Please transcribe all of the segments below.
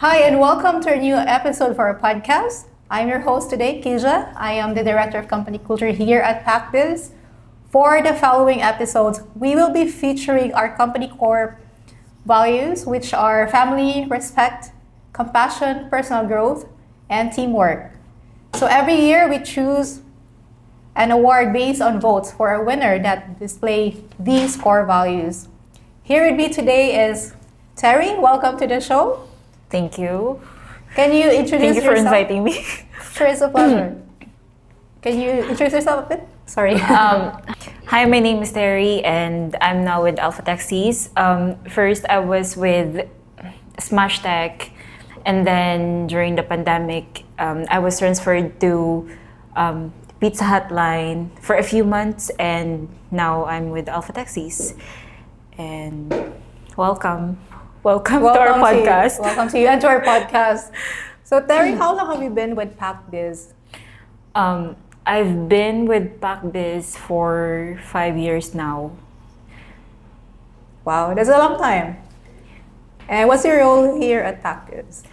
Hi, and welcome to a new episode for our podcast. I'm your host today, Kiezia. I am the Director of Company Culture here at Pac Biz. For the following episodes, we will be featuring our company core values, which are family, respect, compassion, personal growth, and teamwork. So every year, we choose an award based on votes for a winner that display these core values. Here with me today is Terry. Welcome to the show. Thank you. Can you introduce Thank you for yourself? inviting me. Sure, it's a pleasure. Can you introduce yourself a bit? Sorry. Hi, my name is Terry, and I'm now with Alpha Taxis. First, I was with Smash Tech, and then during the pandemic, I was transferred to Pizza Hut line for a few months, and now I'm with Alpha Taxis. And welcome to our podcast. Welcome to you and to our podcast. So Terry, how long have you been with Pac Biz? I've been with Pac Biz for 5 years now. Wow, that's a long time. And what's your role here at Pac Biz?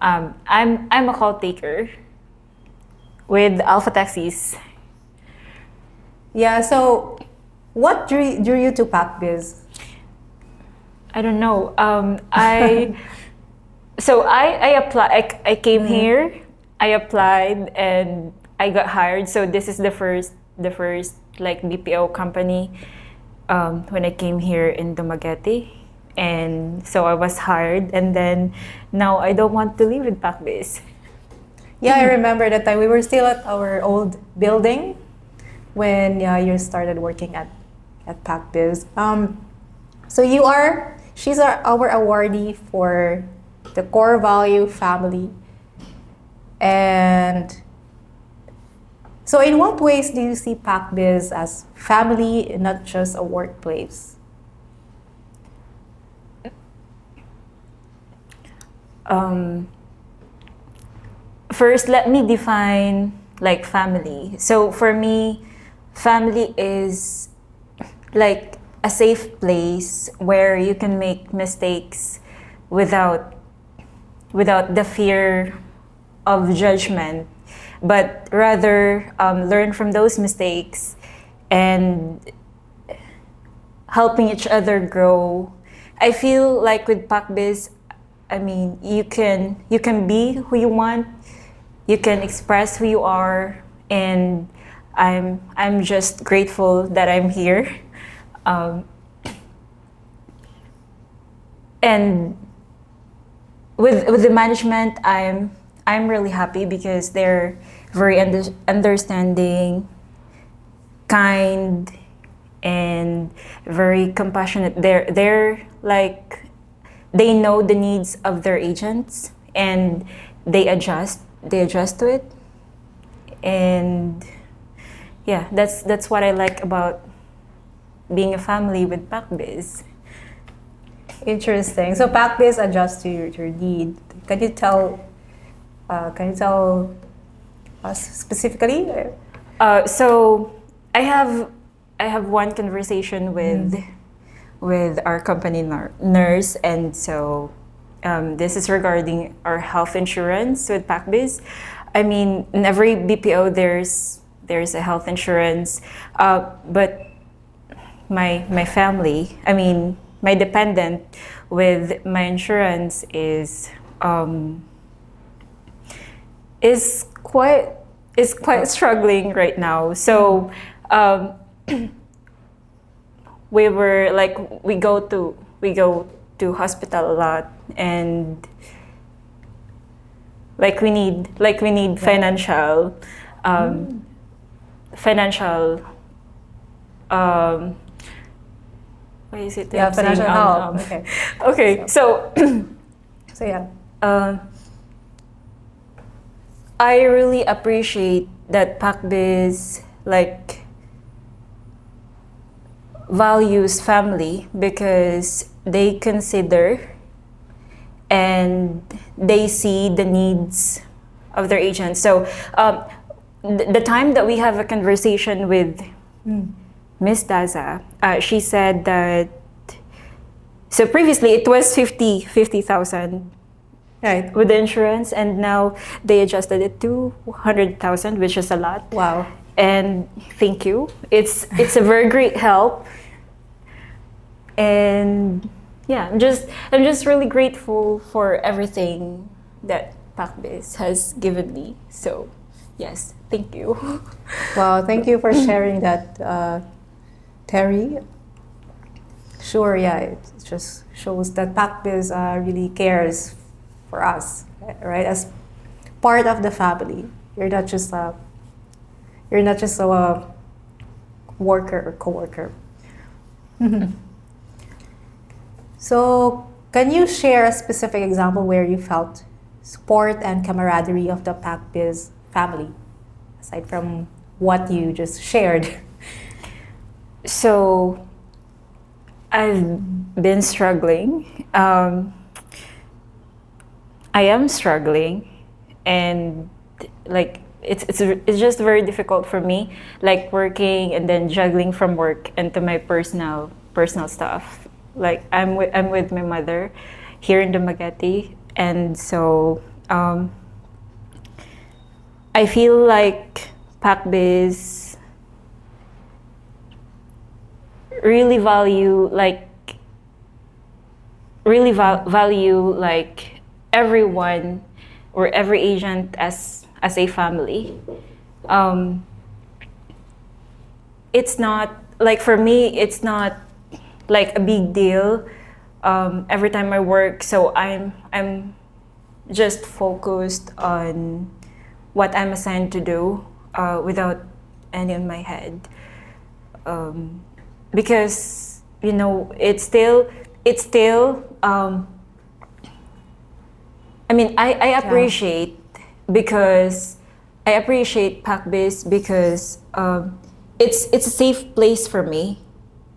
I'm a call taker with Alpha Taxis. Yeah, so what drew you to Pac Biz? I don't know. I applied. I came here. I applied and I got hired. So this is the first like BPO company when I came here in Dumaguete, and so I was hired. And then now I don't want to leave with Pac Biz. Yeah, I remember that time we were still at our old building when you started working at Pac Biz. So she's our awardee for the core value family. And so in what ways do you see Pac Biz as family, not just a workplace? First, let me define like family. So for me, family is like a safe place where you can make mistakes without the fear of judgment, but rather learn from those mistakes and helping each other grow. I feel like with Pac Biz, I mean, you can be who you want, you can express who you are, and I'm just grateful that I'm here. And with the management, I'm really happy because they're very understanding, kind, and very compassionate. They're like, they know the needs of their agents and they adjust to it. And yeah, that's what I like about being a family with Pac Biz. Interesting. So Pac Biz adjusts to your need. Can you tell us specifically? So I have one conversation with our company nurse, and so this is regarding our health insurance with Pac Biz. I mean, in every BPO there's a health insurance, but my family, I mean my dependent with my insurance is quite struggling right now. So we go to hospital a lot, and we need financial what is it? Yeah, financial help. Okay. Okay. So yeah. I really appreciate that Pac Biz values family because they consider and they see the needs of their agents. So the time that we have a conversation with Miss Daza, she said that, so previously it was 50,000 Right. with the insurance, and now they adjusted it to 100,000, which is a lot. Wow. And thank you. It's a very great help. And yeah, I'm just really grateful for everything that Pac Biz has given me. So yes, thank you. Wow. Thank you for sharing that, Terry. Sure. Yeah. It just shows that Pac Biz really cares for us, right? As part of the family, you're not just a worker or coworker. So, can you share a specific example where you felt support and camaraderie of the Pac Biz family, aside from what you just shared? So I've been struggling. I am struggling, and like it's just very difficult for me, like working and then juggling from work into my personal stuff. Like I'm with my mother here in Dumaguete, and so I feel like Pac Biz really value like everyone or every agent as a family. It's not like, for me, it's not like a big deal every time I work. So I'm just focused on what I'm assigned to do without any in my head. Because it's still I mean, I appreciate because I appreciate Pac Biz because it's a safe place for me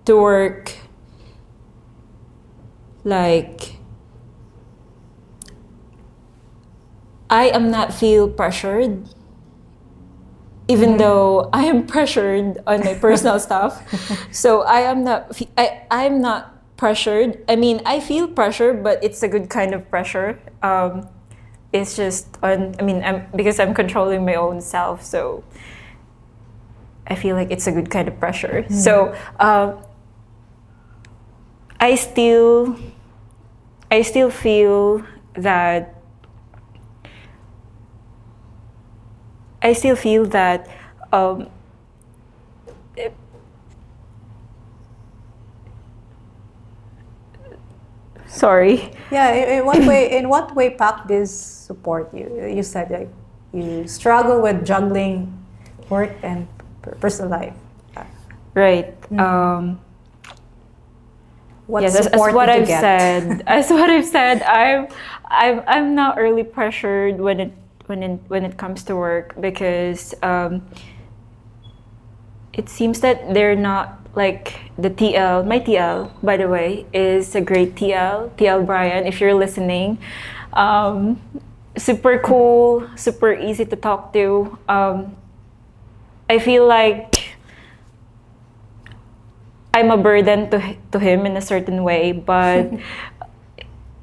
to work. Like, I am not feel pressured, even though I am pressured on my personal stuff. So I'm not pressured. I mean, I feel pressure, but it's a good kind of pressure. It's just because I'm controlling my own self, so I feel like it's a good kind of pressure. So I still feel that sorry. Yeah, in what way Pac Biz support you? You said like you struggle with juggling work and personal life. Right. What Yes, as support what did you I've get? said, I'm not really pressured when it comes to work, because it seems that they're not like the TL. My TL, by the way, is a great TL Brian, if you're listening. Super cool, super easy to talk to. I feel like I'm a burden to him in a certain way, but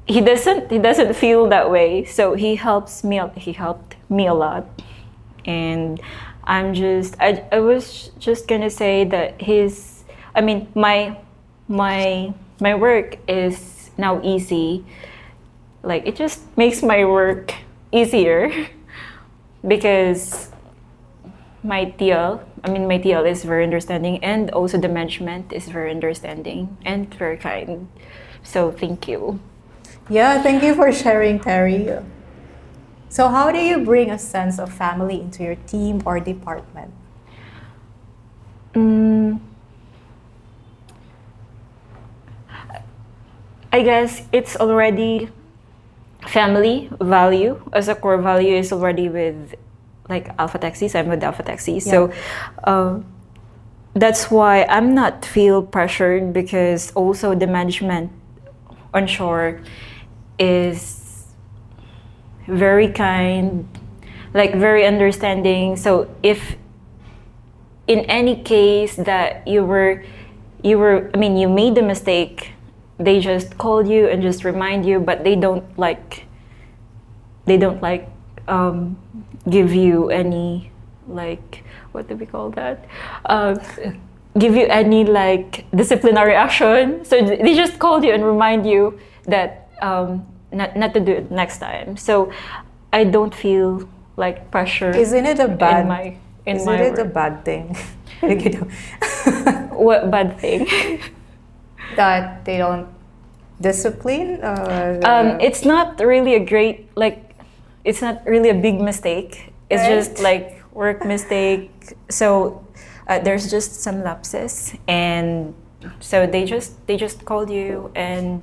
he doesn't feel that way. So he helped me a lot, and I was just gonna say that my work is now easy. Like, it just makes my work easier because my TL is very understanding, and also the management is very understanding and very kind. So thank you. Yeah, thank you for sharing, Terry. So how do you bring a sense of family into your team or department? I guess it's already family value, as a core value, is already with like Alpha Taxis. I'm with Alpha Taxis. So that's why I'm not feel pressured, because also the management on shore is very kind, like very understanding. So if in any case that you made the mistake, they just called you and just remind you, but they don't like they don't like give you any, like, what do we call that? Give you any like disciplinary action. So they just call you and remind you that not to do it next time. So I don't feel like pressure. Isn't it a bad? In my it a work. bad thing? What bad thing? That they don't discipline? It's not really a great, like, it's not really a big mistake. It's Right. just like work mistake. So there's just some lapses, and so they just call you and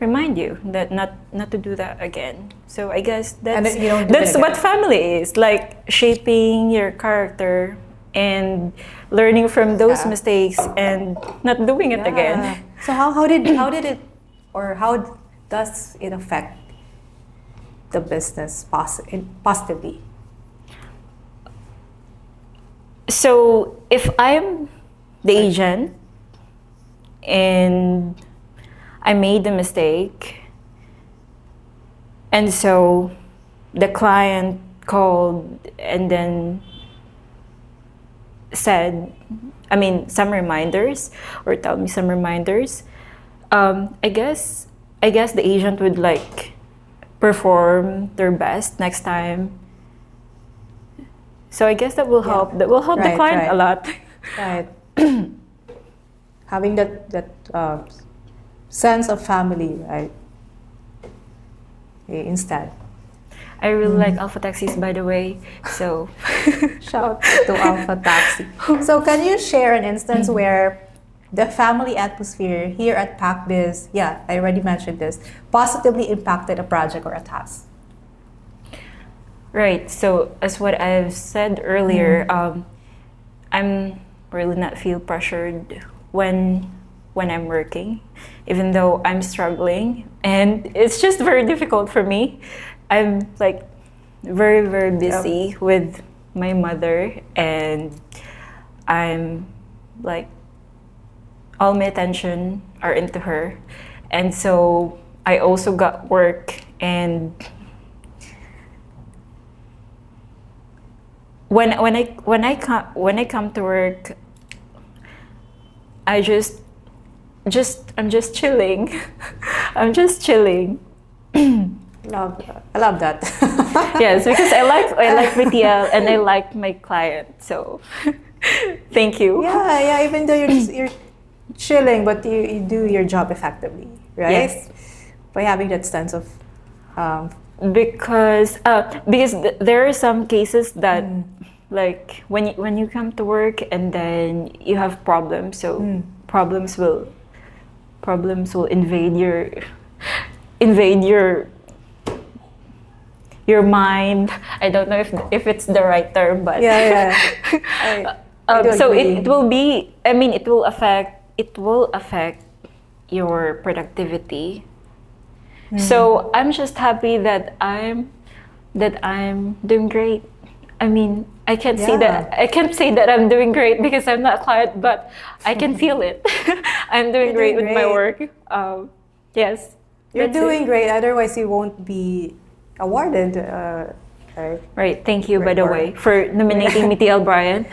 remind you that not to do that again. So I guess And that's then you don't do it that's what again. family is, like shaping your character and learning from those Yeah. mistakes and not doing it again. So how did it, or how does it affect the business positively? So if I'm the agent and I made a mistake, and so the client called and then said, I mean, some reminders, or tell me some reminders, I guess the agent would like perform their best next time. So I guess that will help. That will help the Right, client right. a lot. Right. Having that sense of family, right? Instead. I really like Alpha Taxis, by the way. So Shout out to Alpha Taxi. So can you share an instance where the family atmosphere here at Pac Biz, yeah, I already mentioned this, positively impacted a project or a task? right. So as what I've said earlier, I'm really not feel pressured when I'm working, even though I'm struggling, and it's just very difficult for me. I'm like very very busy with my mother, and I'm like all my attention are into her, and so I also got work. And when I come to work, I'm just chilling. I'm just chilling. I love that. Yes, because I like my TL and I like my client. So thank you. Yeah, even though you're chilling, but you do your job effectively, right? Yes. By having that sense of Because there are some cases that like when you come to work and then you have problems, so problems will invade your mind. I don't know if it's the right term, but yeah. I do so agree. it will be. I mean, it will affect your productivity. So I'm just happy that I'm doing great. I mean, I can't say that I'm doing great because I'm not a client, but I can feel it. I'm doing You're great doing with my great. work. Yes, You're that's it. doing great. Otherwise, you won't be awarded. Right. Right. Thank you, by the Or- way, for nominating me, TL Brian.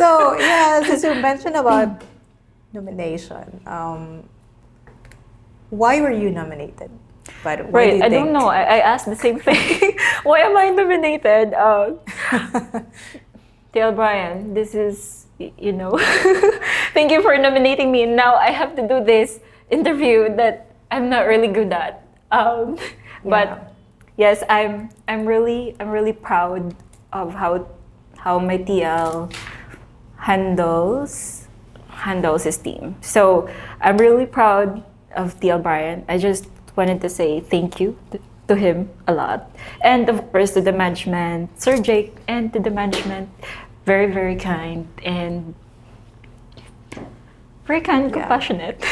So yeah, since you mentioned about nomination, why were you nominated? But why do Right. you I think? don't know. I asked the same thing. Why am I nominated? TL Brian, this is, thank you for nominating me. And now I have to do this interview that I'm not really good at. But yes, I'm really proud of how my TL handles his team. So I'm really proud of TL Brian. I just wanted to say thank you to him a lot, and of course to the management, Sir Jake, and to the management, very very kind and compassionate.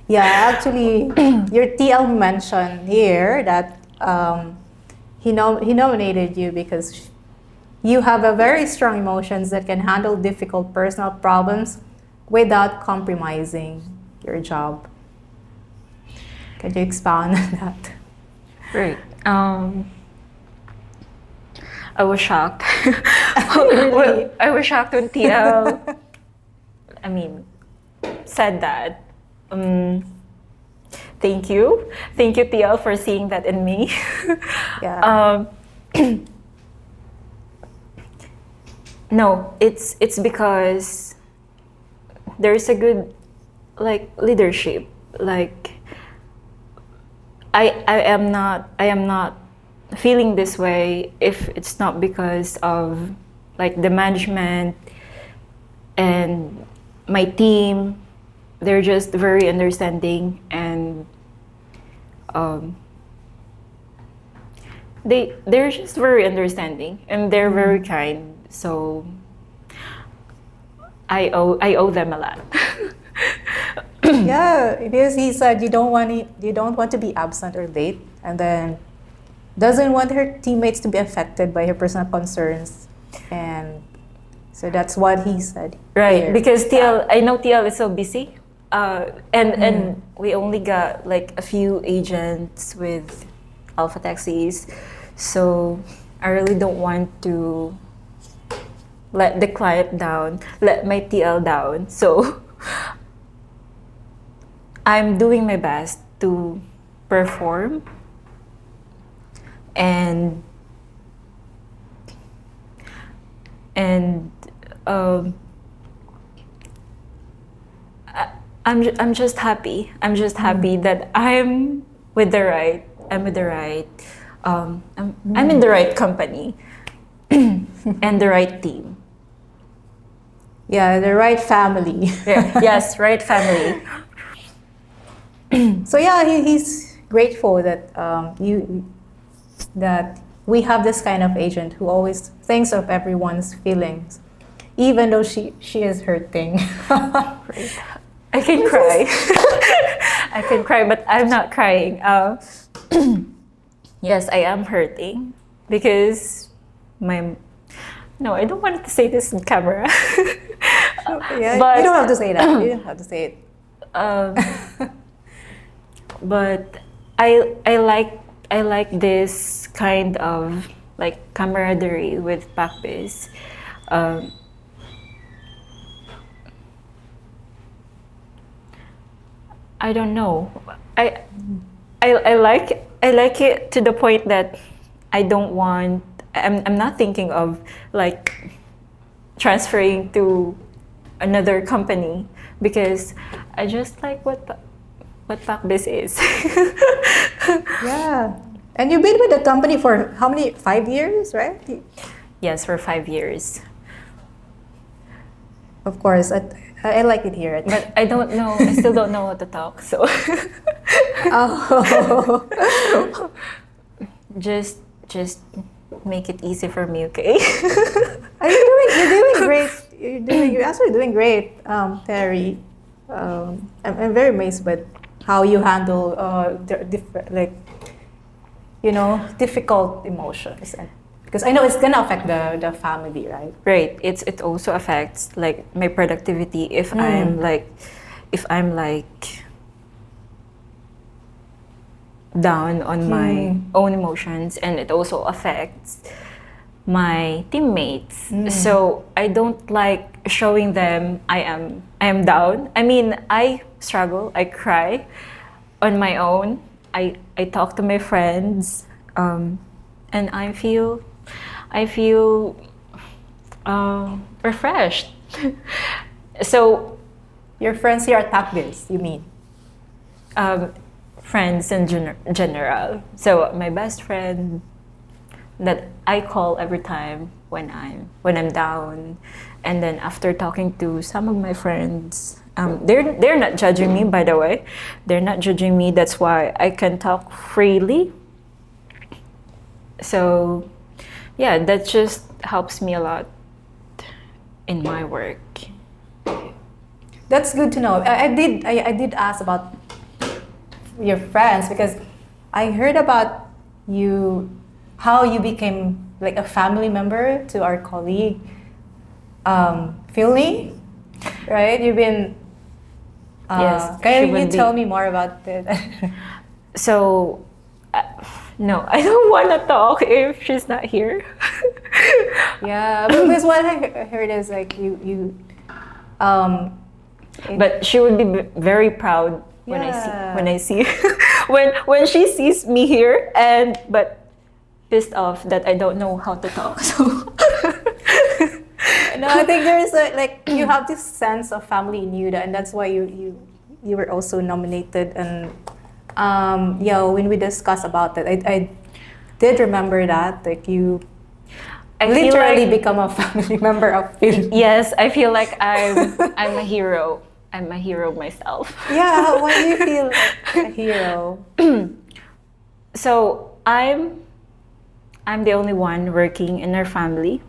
Yeah, actually, your TL mentioned here that he nominated you because you have a very strong emotions that can handle difficult personal problems without compromising your job. Can you expound on that? Right. I was shocked. Really? I was shocked when TL, I mean, said that. Thank you. Thank you, TL, for seeing that in me. Yeah. No, it's because there's a good like leadership. Like I am not feeling this way if it's not because of like the management and my team. They're just very understanding, and they're just very understanding, and they're very kind. So I owe them a lot. Yeah, because he said you don't want to be absent or late, and then doesn't want her teammates to be affected by her personal concerns, and so that's what he said. Right, here. because TL, I know TL is so busy, and we only got like a few agents with Alpha Taxis, so I really don't want to let the client down, let my TL down. So I'm doing my best to perform and I'm just happy. I'm just happy that I'm with the right. I'm with the right. I'm in the right company and the right team. Yeah, the right family. Yeah, yes, right family. So yeah, he's grateful that that we have this kind of agent who always thinks of everyone's feelings, even though she is hurting. I can cry. I can cry, but I'm not crying. Yes, I am hurting because my. No, I don't want to say this in camera. Yeah, But- you don't have to say that. You don't have to say it. But I like this kind of like camaraderie with Pac Biz. I don't know. I like it to the point that I don't want. I'm not thinking of like transferring to another company because I just like what Pac Biz is. Yeah, and you've been with the company for how many? 5 years, right? Yes, for 5 years. Of course, I like it here. But I don't know. I still don't know what to talk. So Oh. just make it easy for me, okay? You're doing great. You're actually doing great, Terry. I'm very amazed with how you handle the different, like, difficult emotions, and because I know it's gonna affect the family, right? Right. It also affects like my productivity if I'm like down on my own emotions, and it also affects my teammates. So I don't like showing them I am down. I mean, I struggle, I cry on my own. I talk to my friends, and I feel refreshed. So Your friends here at Pac Biz, you mean? friends in general. So my best friend that I call every time when I'm down, and then after talking to some of my friends, they're not judging me, by the way. They're not judging me. That's why I can talk freely. So yeah, that just helps me a lot in my work. That's good to know. I did ask about your friends because I heard about you, how you became like a family member to our colleague, Philly, right? You've been. Yes, she Can you would be- tell me more about it? So no, I don't want to talk if she's not here. Yeah, because what I heard is like um, But she would be very proud Yeah. when I see when she sees me here, and but pissed off that I don't know how to talk. So no, I think there's like you have this sense of family in you, and that's why you were also nominated. And yeah, when we discussed about that, I did remember that like you I feel literally like, become a family member of Phil. yes, I feel like I'm a hero. I'm a hero myself. Yeah, why do you feel like a hero? So I'm the only one working in our family,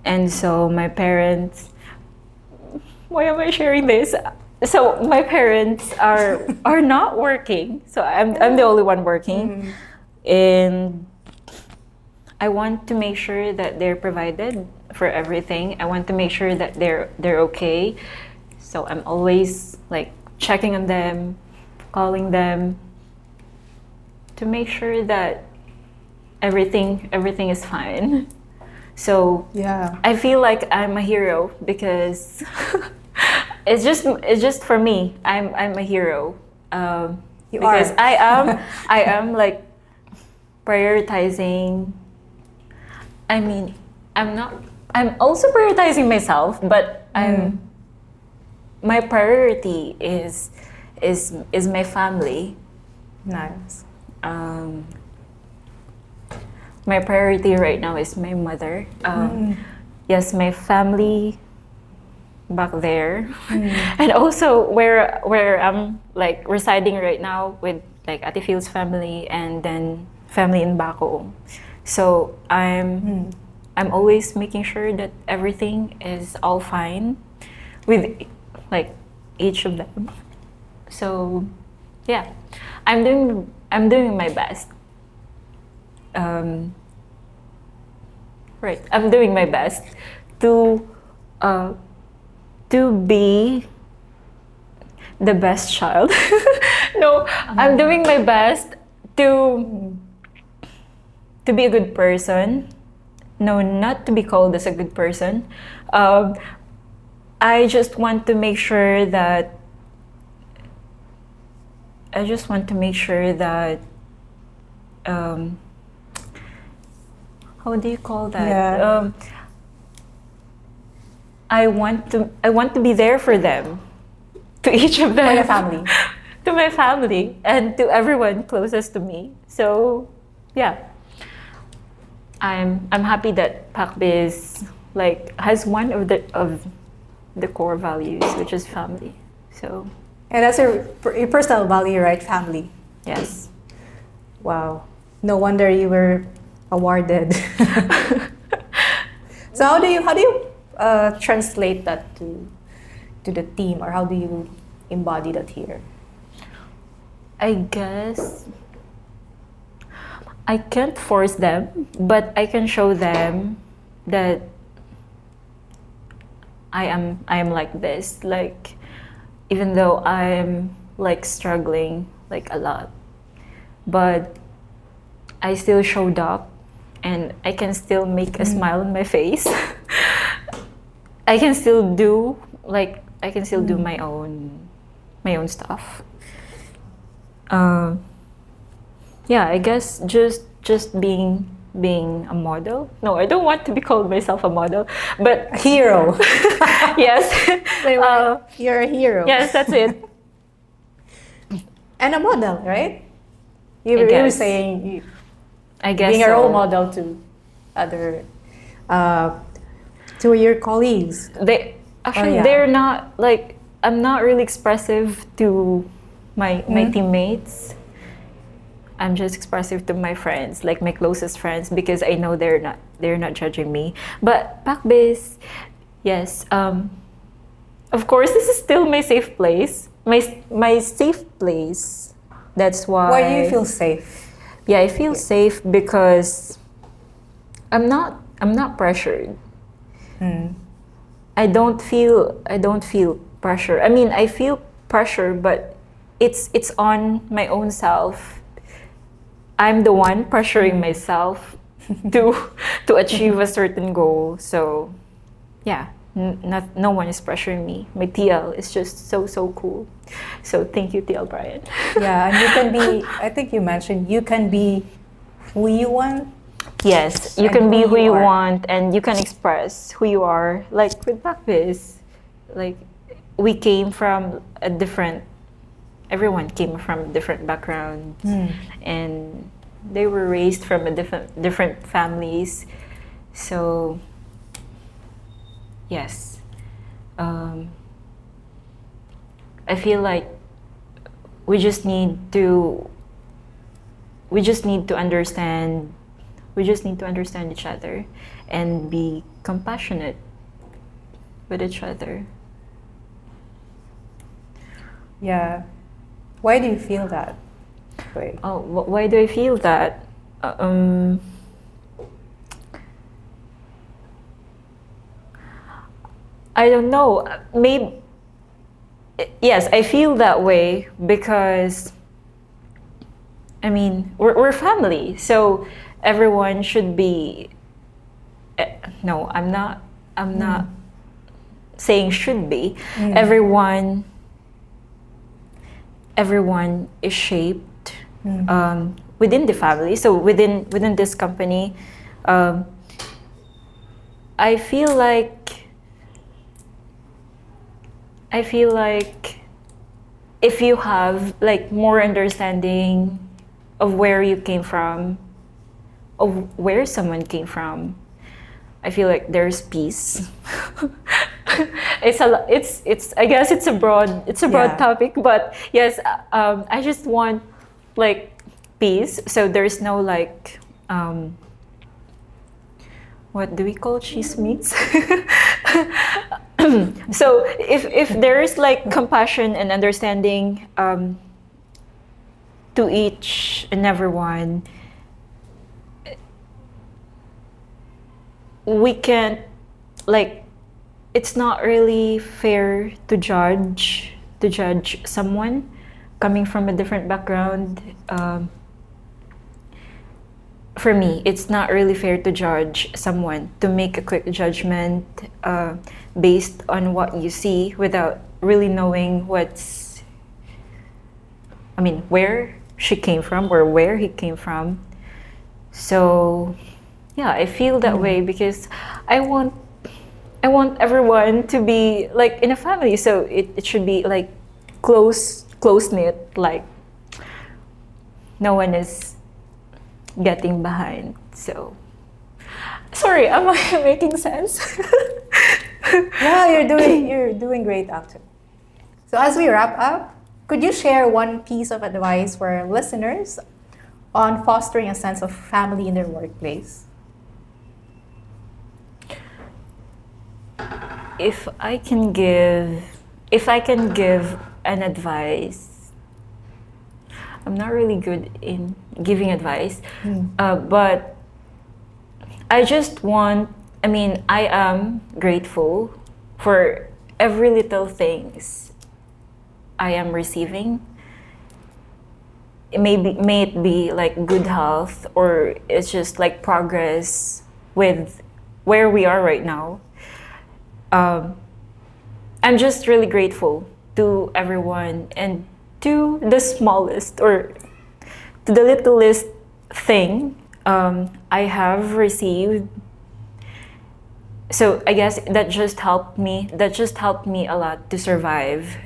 and so my parents. Why am I sharing this? So my parents are not working, so I'm the only one working, and I want to make sure that they're provided for everything. I want to make sure that they're okay. So I'm always like checking on them, calling them to make sure that everything is fine. So Yeah. I feel like I'm a hero because it's just for me. I'm a hero You because are. I am like prioritizing. I mean, I'm not. I'm also prioritizing myself, but my priority is my family. Nice. My priority right now is my mother. Yes, my family back there, and also where I'm like residing right now with like Ate Phil's family and then family in Baco. So I'm always making sure that everything is all fine with like each of them. So yeah, I'm doing my best. Right, I'm doing my best to be the best child. No, I'm doing my best to be a good person. No, not to be called as a good person. I just want to make sure that how do you call that? Yeah. I want to be there for them, to each of them, For the family. to my family, and to everyone closest to me. So, yeah, I'm happy that Pac Biz like has one of the core values, which is family. So, And that's your personal value, right? Family. yes. Wow. No wonder you were awarded. So how do you translate that to the team, or how do you embody that here? I guess I can't force them, but I can show them that I am like this. Like, even though I'm like struggling like a lot, but I still showed up, and I can still make a smile on my face. I can still do my own stuff. Yeah, I guess just being a model. No, I don't want to be called myself a model, but Hero. yes. You're a hero. Yes, that's it. And a model, right? You I were guess. saying I guess being a so. role model to other, to your colleagues. They actually yeah. they're not like, I'm not really expressive to my teammates. I'm just expressive to my friends, like my closest friends, because I know they're not judging me. But Pac Biz, yes. Of course, this is still my safe place. My safe place. That's why. Why do you feel safe? Yeah, I feel safe because I'm not pressured. I don't feel pressure. I mean, I feel pressure, but it's on my own self. I'm the one pressuring myself to achieve a certain goal. So yeah, no one is pressuring me. My TL is just so cool. So thank you, TL Brian. Yeah, and you can be, I think you mentioned, you can be who you want. Yes, you And can be who who you you are. want, and you can express who you are. Like with Pac Biz, like we came from a different. Everyone came from different backgrounds, and they were raised from a different families. So yes, I feel like we just need to understand each other and be compassionate with each other. Yeah. Why do you feel that way? Oh, why do I feel that? I don't know. Maybe yes, I feel that way because I mean we're family, so everyone should be. No, I'm not. I'm not saying should be. Everyone is shaped within the family. So within this company, I feel like if you have like more understanding of where you came from, of where someone came from, I feel like there's peace. It's I guess it's a broad Yeah. topic, but yes, I just want like peace. So there's no like what do we call cheese meats? So if there's like compassion and understanding to each and everyone, we can't like it's not really fair to judge someone coming from a different background. For me, it's not really fair to judge someone, to make a quick judgment based on what you see without really knowing where she came from or where he came from. So yeah, I feel that way because I want everyone to be like in a family, so it should be like close knit, like no one is getting behind. So sorry, am I making sense? Yeah, you're doing great actually. So as we wrap up, could you share one piece of advice for our listeners on fostering a sense of family in their workplace? If I can give an advice, I'm not really good in giving advice, but I am grateful for every little things I am receiving. May it be like good health, or it's just like progress with where we are right now. I'm just really grateful to everyone and to the smallest or to the littlest thing I have received. So I guess that just helped me a lot to survive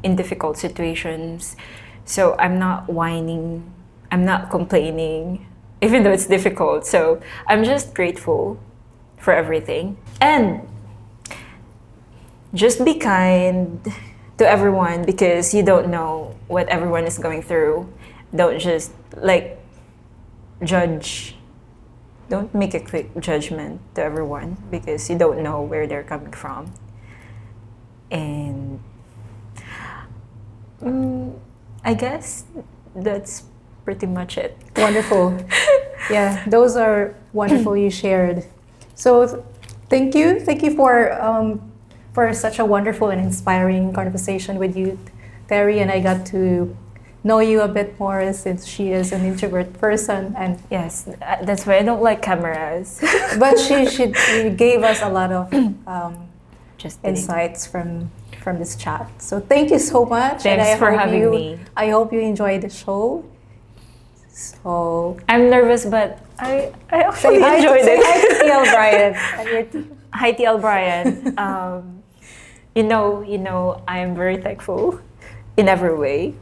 in difficult situations. So I'm not whining, I'm not complaining, even though it's difficult. So I'm just grateful for everything. And just be kind to everyone because you don't know what everyone is going through. Don't just like judge. Don't make a quick judgment to everyone because you don't know where they're coming from. And I guess that's pretty much it. Wonderful. Yeah, those are wonderful you shared. So thank you for such a wonderful and inspiring conversation with you, Terry, and I got to know you a bit more since she is an introvert person, and Yes, that's why I don't like cameras. but she gave us a lot of Just kidding. insights from this chat. So thank you so much. Thanks for hope having me. I hope you enjoyed the show. So I'm nervous, but I actually say enjoyed hi it. to TL Brian and your team. Hi, TL Brian. You know, I am very thankful in every way.